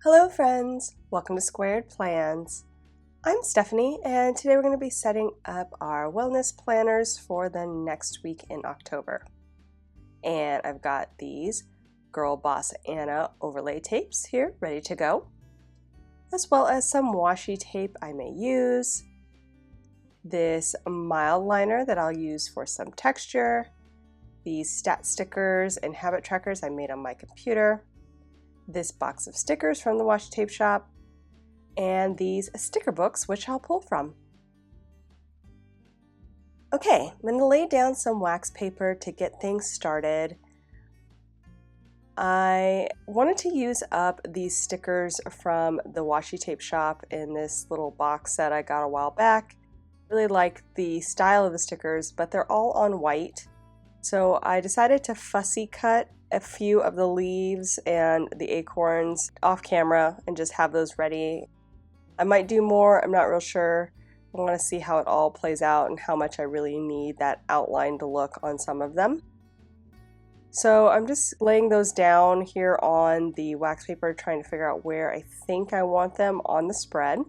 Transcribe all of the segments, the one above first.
Hello friends, welcome to Squared Plans. I'm Stephanie and today we're going to be setting up our wellness planners for the next week in October. And I've got these Girl Boss Anna overlay tapes here ready to go, as well as some washi tape I may use, this mild liner that I'll use for some texture, these stat stickers and habit trackers I made on my computer, this box of stickers from the washi tape shop, and these sticker books which I'll pull from. Okay, I'm going to lay down some wax paper to get things started. I wanted to use up these stickers from the washi tape shop in this little box that I got a while back. Really like the style of the stickers, but they're all on white. So I decided to fussy cut a few of the leaves and the acorns off camera and just have those ready. I might do more, I'm not real sure. I want to see how it all plays out and how much I really need that outlined look on some of them. So I'm just laying those down here on the wax paper, trying to figure out where I think I want them on the spread.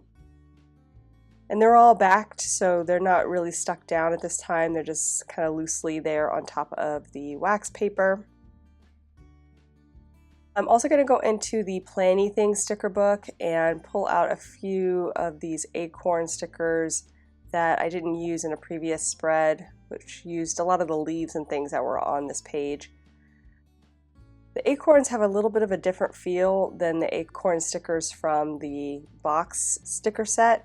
And they're all backed, so they're not really stuck down at this time. They're just kind of loosely there on top of the wax paper. I'm also going to go into the Planny Things sticker book and pull out a few of these acorn stickers that I didn't use in a previous spread, which used a lot of the leaves and things that were on this page. The acorns have a little bit of a different feel than the acorn stickers from the box sticker set.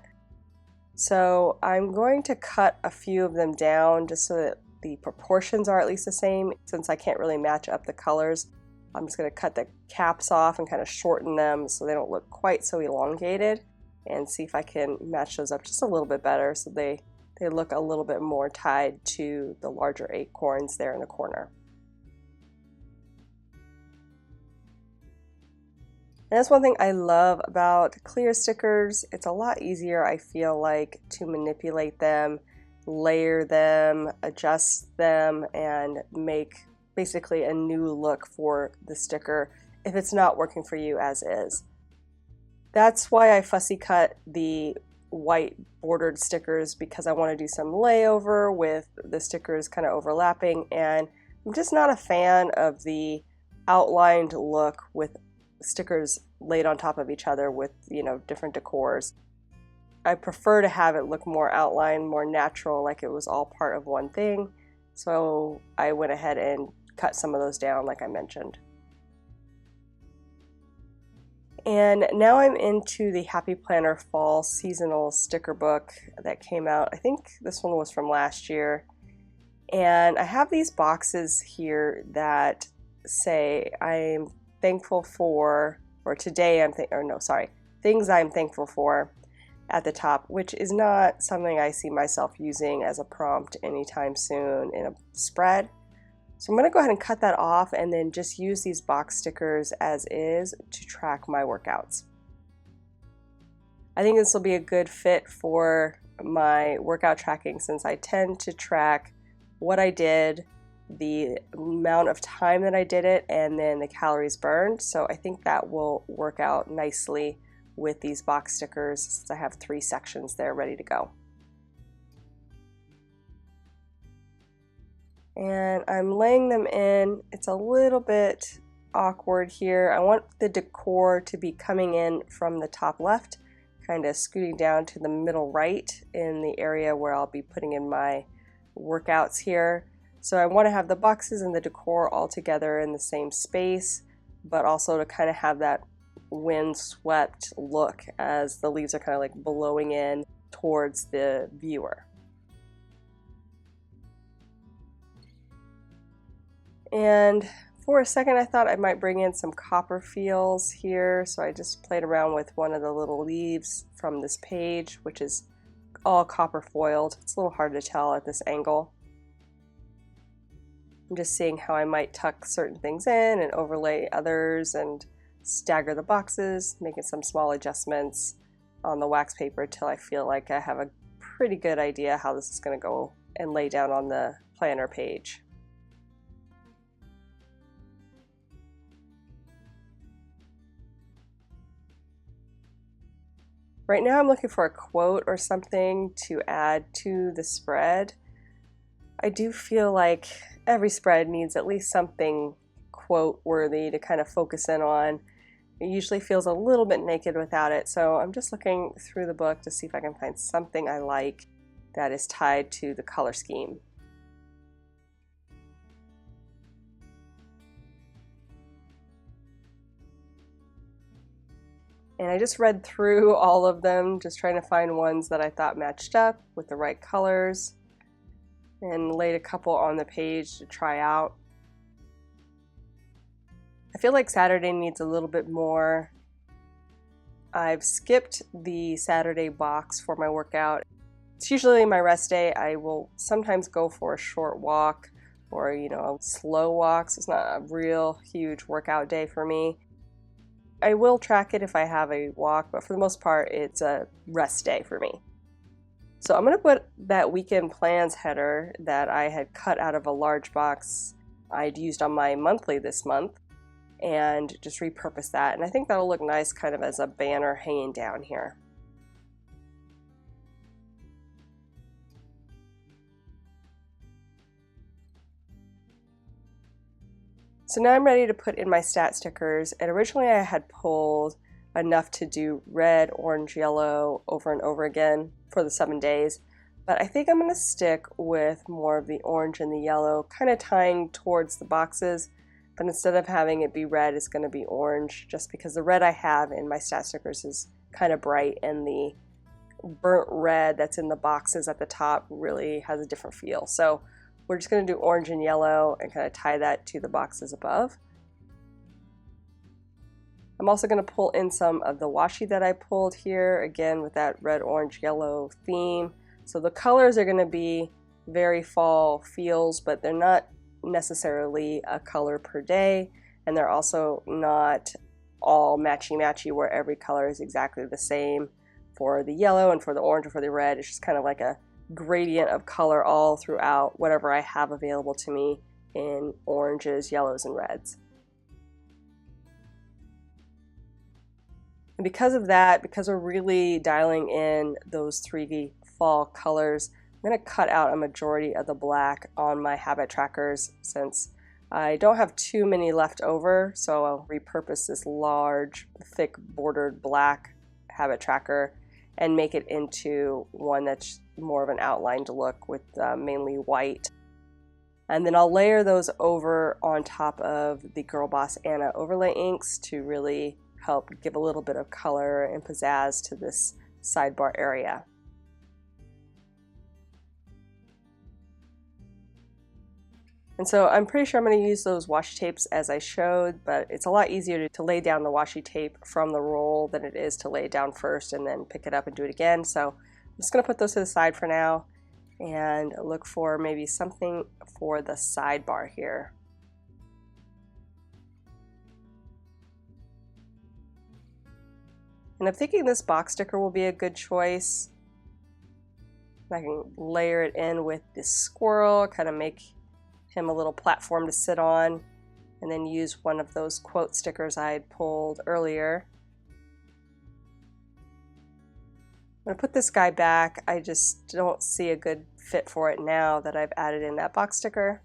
So I'm going to cut a few of them down just so that the proportions are at least the same, since I can't really match up the colors. I'm just going to cut the caps off and kind of shorten them so they don't look quite so elongated, and see if I can match those up just a little bit better so they look a little bit more tied to the larger acorns there in the corner. And that's one thing I love about clear stickers. It's a lot easier, I feel like, to manipulate them, layer them, adjust them, and make basically a new look for the sticker if it's not working for you as is. That's why I fussy cut the white bordered stickers, because I want to do some layover with the stickers kind of overlapping, and I'm just not a fan of the outlined look with stickers laid on top of each other with, different decors. I prefer to have it look more outlined, more natural, like it was all part of one thing. So I went ahead and cut some of those down like I mentioned. And now I'm into the Happy Planner Fall Seasonal Sticker Book that came out. I think this one was from last year. And I have these boxes here that say I'm thankful for, or today things I'm thankful for at the top, which is not something I see myself using as a prompt anytime soon in a spread. So I'm going to go ahead and cut that off and then just use these box stickers as is to track my workouts. I think this will be a good fit for my workout tracking, since I tend to track what I did, the amount of time that I did it, and then the calories burned. So I think that will work out nicely with these box stickers, since I have 3 sections there ready to go. And I'm laying them in. It's a little bit awkward here. I want the decor to be coming in from the top left, kind of scooting down to the middle right in the area where I'll be putting in my workouts here. So I want to have the boxes and the decor all together in the same space, but also to kind of have that wind-swept look as the leaves are kind of like blowing in towards the viewer. And for a second I thought I might bring in some copper feels here, so I just played around with one of the little leaves from this page, which is all copper foiled. It's a little hard to tell at this angle. I'm just seeing how I might tuck certain things in and overlay others and stagger the boxes, making some small adjustments on the wax paper till I feel like I have a pretty good idea how this is going to go and lay down on the planner page. Right now I'm looking for a quote or something to add to the spread. I do feel like every spread needs at least something quote-worthy to kind of focus in on. It usually feels a little bit naked without it, so I'm just looking through the book to see if I can find something I like that is tied to the color scheme. And I just read through all of them, just trying to find ones that I thought matched up with the right colors, and laid a couple on the page to try out. I feel like Saturday needs a little bit more. I've skipped the Saturday box for my workout. It's usually my rest day. I will sometimes go for a short walk or, slow walks. It's not a real huge workout day for me. I will track it if I have a walk, but for the most part, it's a rest day for me. So I'm going to put that weekend plans header that I had cut out of a large box I'd used on my monthly this month, and just repurpose that. And I think that'll look nice kind of as a banner hanging down here. So now I'm ready to put in my stat stickers, and originally I had pulled enough to do red, orange, yellow over and over again for the 7 days, but I think I'm going to stick with more of the orange and the yellow, kind of tying towards the boxes, but instead of having it be red, it's going to be orange, just because the red I have in my stat stickers is kind of bright, and the burnt red that's in the boxes at the top really has a different feel. So we're just going to do orange and yellow and kind of tie that to the boxes above. I'm also going to pull in some of the washi that I pulled here, again with that red, orange, yellow theme. So the colors are going to be very fall feels, but they're not necessarily a color per day, and they're also not all matchy-matchy where every color is exactly the same for the yellow and for the orange or for the red. It's just kind of like a gradient of color all throughout whatever I have available to me in oranges, yellows, and reds. And because of that, because we're really dialing in those 3 fall colors, I'm going to cut out a majority of the black on my habit trackers since I don't have too many left over, so I'll repurpose this large, thick bordered black habit tracker and make it into one that's more of an outlined look with mainly white. And then I'll layer those over on top of the Girl Boss Anna overlay inks to really help give a little bit of color and pizzazz to this sidebar area. And so I'm pretty sure I'm going to use those washi tapes as I showed, but it's a lot easier to lay down the washi tape from the roll than it is to lay it down first and then pick it up and do it again. So I'm just going to put those to the side for now and look for maybe something for the sidebar here. And I'm thinking this box sticker will be a good choice. I can layer it in with this squirrel, kind of make him a little platform to sit on, and then use one of those quote stickers I had pulled earlier. I'm going to put this guy back. I just don't see a good fit for it now that I've added in that box sticker.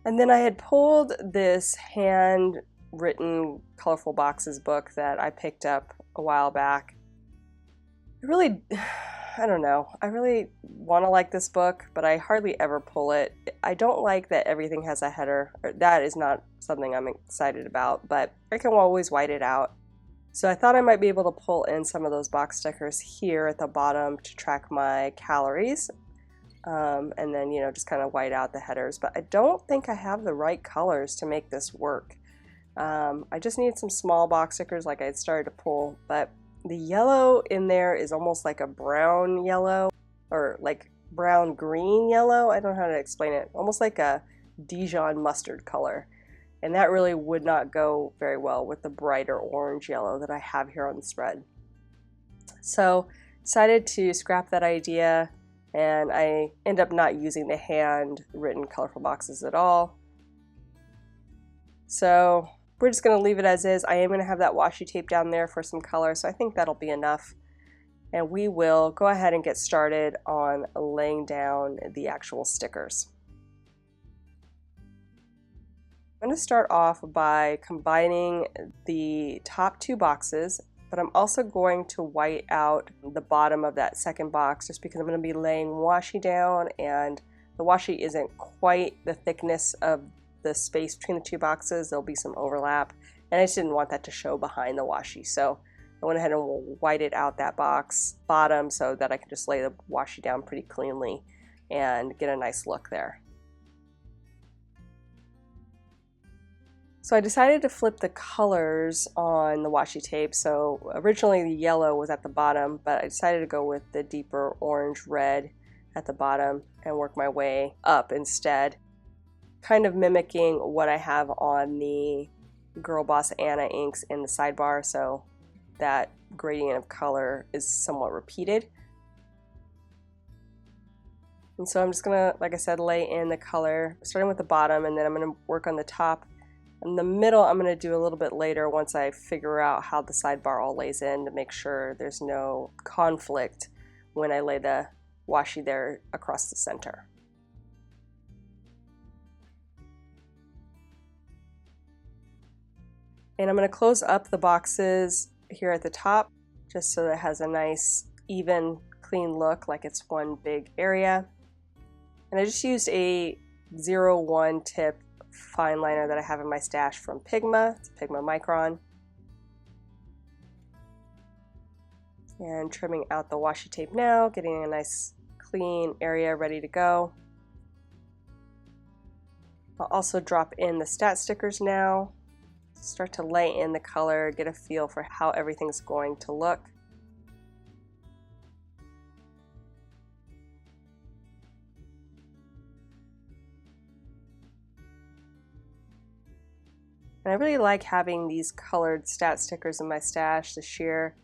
And then I had pulled this handwritten Colorful Boxes book that I picked up a while back. I don't know. I really want to like this book, but I hardly ever pull it. I don't like that everything has a header. That is not something I'm excited about, but I can always white it out. So I thought I might be able to pull in some of those box stickers here at the bottom to track my calories. And then, just kind of white out the headers. But I don't think I have the right colors to make this work. I just need some small box stickers like I had started to pull, but the yellow in there is almost like a brown yellow, or like brown green yellow. I don't know how to explain it. Almost like a Dijon mustard color. And that really would not go very well with the brighter orange yellow that I have here on the spread. So decided to scrap that idea, and I end up not using the handwritten colorful boxes at all. So we're just going to leave it as is. I am going to have that washi tape down there for some color, so I think that'll be enough. And we will go ahead and get started on laying down the actual stickers. I'm going to start off by combining the top two boxes, but I'm also going to white out the bottom of that second box just because I'm going to be laying washi down, and the washi isn't quite the thickness of the space between the two boxes. There'll be some overlap, and I just didn't want that to show behind the washi, so I went ahead and whited out that box bottom so that I can just lay the washi down pretty cleanly and get a nice look there. So I decided to flip the colors on the washi tape. So originally the yellow was at the bottom, but I decided to go with the deeper orange red at the bottom and work my way up instead, kind of mimicking what I have on the Girl Boss Anna inks in the sidebar, so that gradient of color is somewhat repeated. And so I'm just gonna, like I said, lay in the color starting with the bottom, and then I'm gonna work on the top. In the middle I'm gonna do a little bit later once I figure out how the sidebar all lays in, to make sure there's no conflict when I lay the washi there across the center. And I'm going to close up the boxes here at the top just so that it has a nice even clean look, like it's one big area. And I just used a 01 tip fine liner that I have in my stash from Pigma. It's Pigma Micron. And trimming out the washi tape now, getting a nice clean area ready to go. I'll also drop in the stat stickers now. Start to lay in the color, get a feel for how everything's going to look. And I really like having these colored stat stickers in my stash this year.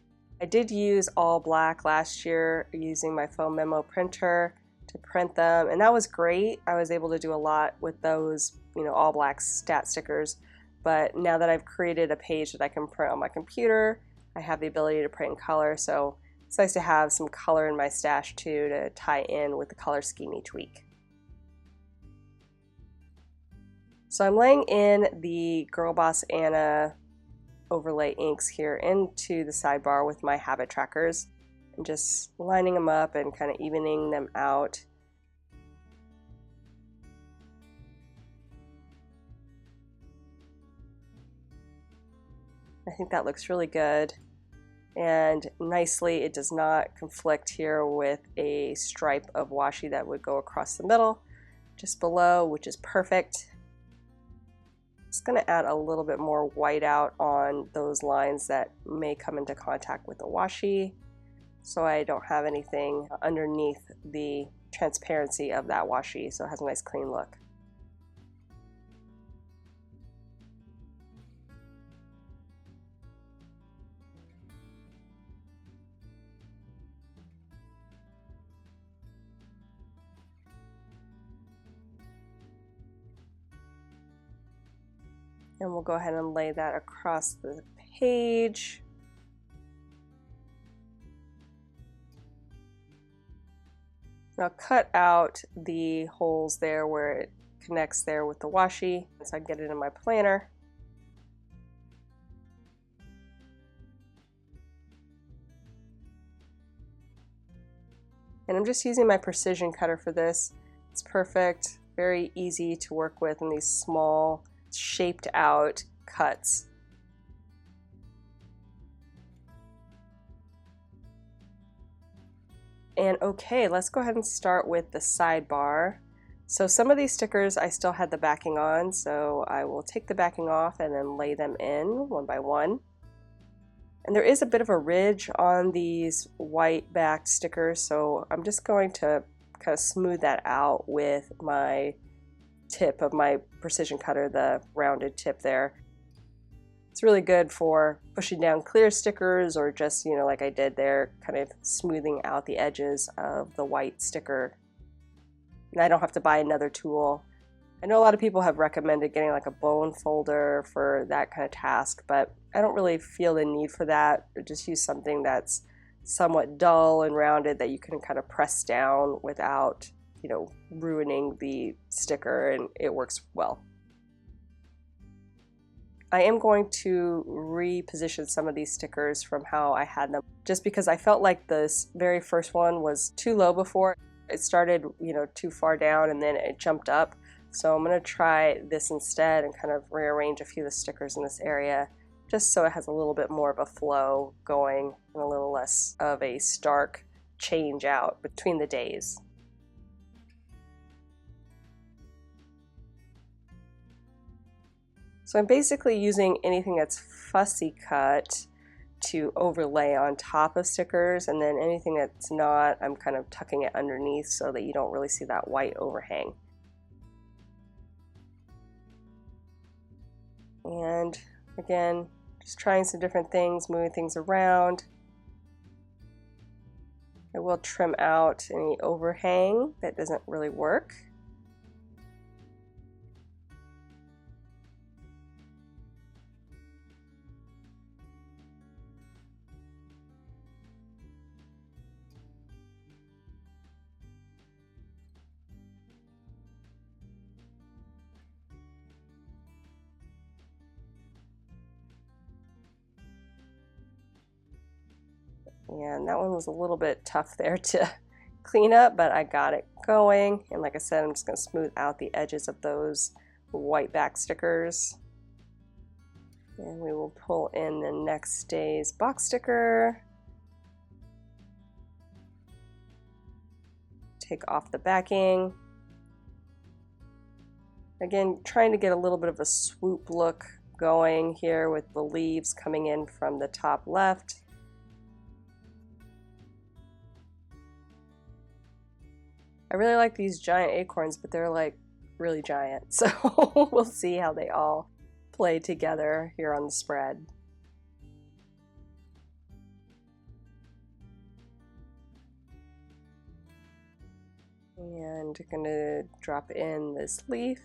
I did use all black last year using my foam memo printer to print them, and that was great. I was able to do a lot with those, all black stat stickers. But now that I've created a page that I can print on my computer, I have the ability to print in color, so it's nice to have some color in my stash too to tie in with the color scheme each week. So I'm laying in the Girl Boss Anna overlay inks here into the sidebar with my habit trackers and just lining them up and kind of evening them out. I think that looks really good, and nicely it does not conflict here with a stripe of washi that would go across the middle just below, which is perfect. Just going to add a little bit more white out on those lines that may come into contact with the washi, so I don't have anything underneath the transparency of that washi, so it has a nice clean look. And we'll go ahead and lay that across the page. Now cut out the holes there where it connects there with the washi, so I can get it in my planner. And I'm just using my precision cutter for this. It's perfect, very easy to work with in these small, shaped out cuts. And okay, let's go ahead and start with the sidebar. So some of these stickers I still had the backing on, so I will take the backing off and then lay them in one by one. And there is a bit of a ridge on these white backed stickers, so I'm just going to kind of smooth that out with my tip of my precision cutter, the rounded tip there. It's really good for pushing down clear stickers, or just, like I did there, kind of smoothing out the edges of the white sticker. And I don't have to buy another tool. I know a lot of people have recommended getting like a bone folder for that kind of task, but I don't really feel the need for that. Just use something that's somewhat dull and rounded that you can kind of press down without, ruining the sticker, and it works well. I am going to reposition some of these stickers from how I had them, just because I felt like this very first one was too low before. It started, too far down and then it jumped up. So I'm going to try this instead and kind of rearrange a few of the stickers in this area, just so it has a little bit more of a flow going and a little less of a stark change out between the days. So I'm basically using anything that's fussy cut to overlay on top of stickers, and then anything that's not, I'm kind of tucking it underneath so that you don't really see that white overhang. And again, just trying some different things, moving things around. I will trim out any overhang that doesn't really work. And that one was a little bit tough there to clean up, but I got it going. And like I said, I'm just going to smooth out the edges of those white back stickers. And we will pull in the next day's box sticker. Take off the backing. Again, trying to get a little bit of a swoop look going here with the leaves coming in from the top left. I really like these giant acorns, but they're like really giant, so we'll see how they all play together here on the spread. And I'm gonna drop in this leaf.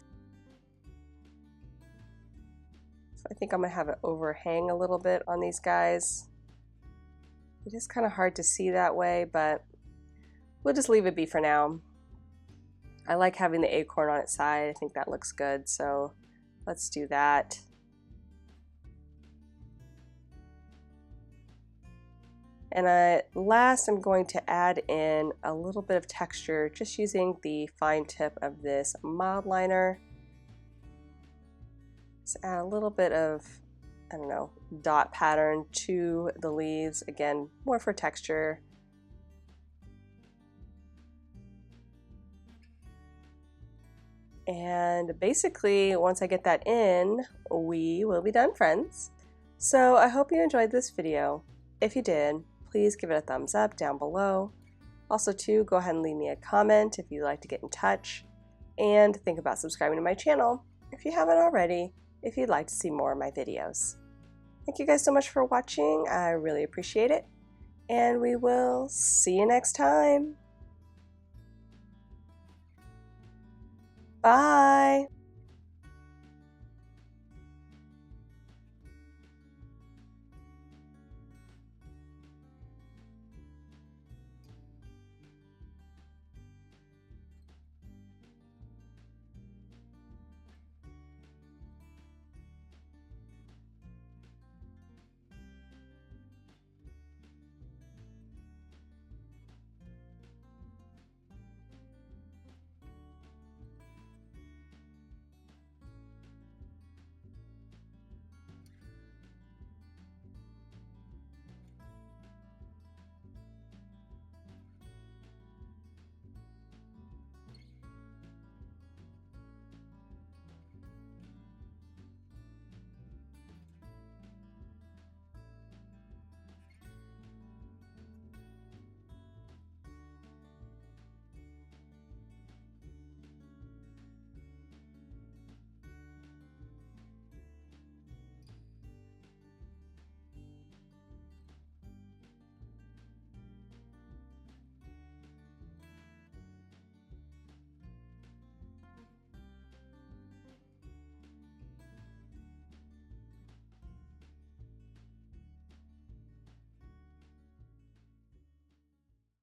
So I think I'm gonna have it overhang a little bit on these guys. It is kind of hard to see that way, but we'll just leave it be for now. I like having the acorn on its side. I think that looks good, so let's do that. And last, I'm going to add in a little bit of texture, just using the fine tip of this mild liner. Just add a little bit of, I don't know, dot pattern to the leaves. Again, more for texture. And basically, once I get that in, we will be done, friends. So I hope you enjoyed this video. If you did, please give it a thumbs up down below. Also too, go ahead and leave me a comment if you'd like to get in touch. And think about subscribing to my channel if you haven't already, if you'd like to see more of my videos. Thank you guys so much for watching. I really appreciate it. And we will see you next time. Bye!